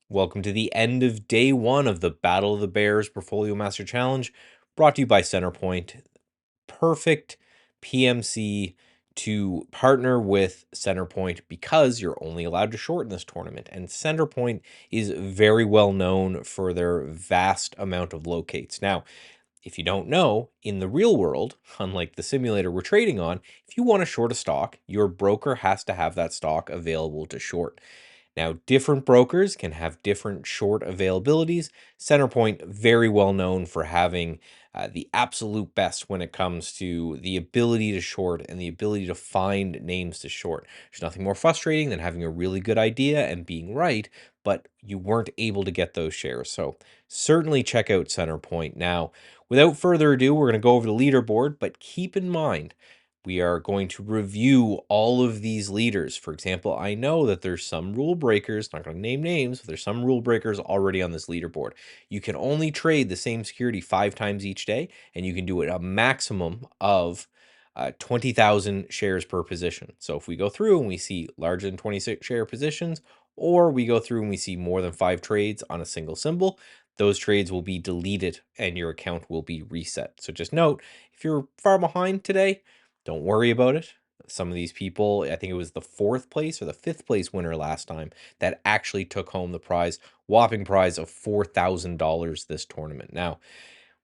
Welcome to the end of day one of the Battle of the Bears Portfolio Master Challenge, brought to you by Centerpoint. Perfect PMC to partner with Centerpoint because you're only allowed to short in this tournament. And Centerpoint is very well known for their vast amount of locates. Now, if you don't know, in the real world, unlike the simulator we're trading on, if you want to short a stock, your broker has to have that stock available to short. Now, different brokers can have different short availabilities. Centerpoint, very well known for having the absolute best when it comes to the ability to short and the ability to find names to short. There's nothing more frustrating than having a really good idea and being right, but you weren't able to get those shares. So certainly check out Centerpoint. Now, without further ado, we're going to go over the leaderboard, but keep in mind, we are going to review all of these leaders. For example, I know that there's some rule breakers, not going to name names, but there's some rule breakers already on this leaderboard. You can only trade the same security 5 times each day, and you can do it a maximum of 20,000 shares per position. So if we go through and we see larger than 26 share positions, or we go through and we see more than 5 trades on a single symbol, those trades will be deleted and your account will be reset. So just note, if you're far behind today, don't worry about it. Some of these people, I think it was the 4th place or the 5th place winner last time that actually took home the prize, whopping prize of $4,000 this tournament. Now,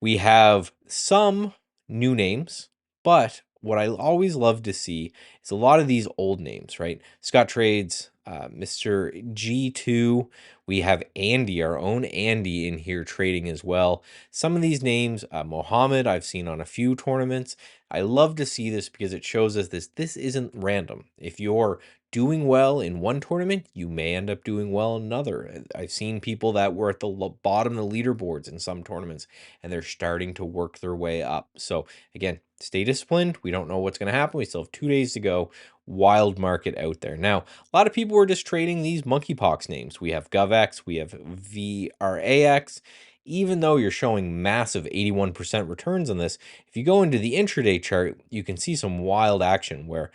we have some new names, but what I always love to see is a lot of these old names, right? Scott Trades, Mr. G2. We have Andy, our own Andy, in here trading as well. Some of these names, Mohammed, I've seen on a few tournaments. I love to see this because it shows us this isn't random. If you're doing well in one tournament, you may end up doing well in another. I've seen people that were at the bottom of the leaderboards in some tournaments, and they're starting to work their way up. So again, stay disciplined. We don't know what's going to happen. We still have 2 days to go. Wild market out there. Now, a lot of people are just trading these monkeypox names. We have GovX, we have VRAX. Even though you're showing massive 81% returns on this, if you go into the intraday chart, you can see some wild action where,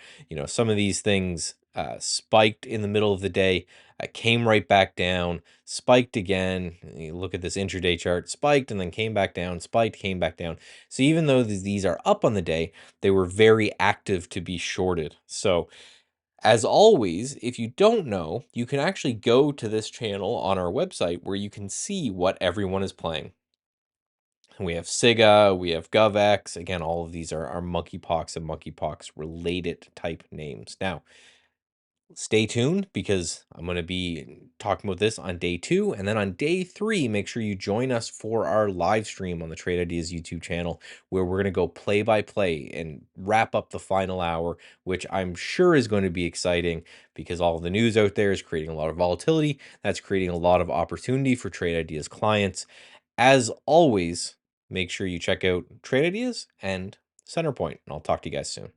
some of these things spiked in the middle of the day, came right back down, spiked again. You look at this intraday chart, spiked and then came back down, spiked, came back down. So even though these are up on the day, they were very active to be shorted. So as always, if you don't know, you can actually go to this channel on our website where you can see what everyone is playing. We have Siga, we have GovX. Again, all of these are monkeypox and monkeypox related type names. Now, stay tuned because I'm going to be talking about this on day 2. And then on day 3, make sure you join us for our live stream on the Trade Ideas YouTube channel, where we're going to go play by play and wrap up the final hour, which I'm sure is going to be exciting because all of the news out there is creating a lot of volatility. That's creating a lot of opportunity for Trade Ideas clients. As always, make sure you check out Trade Ideas and Centerpoint, and I'll talk to you guys soon.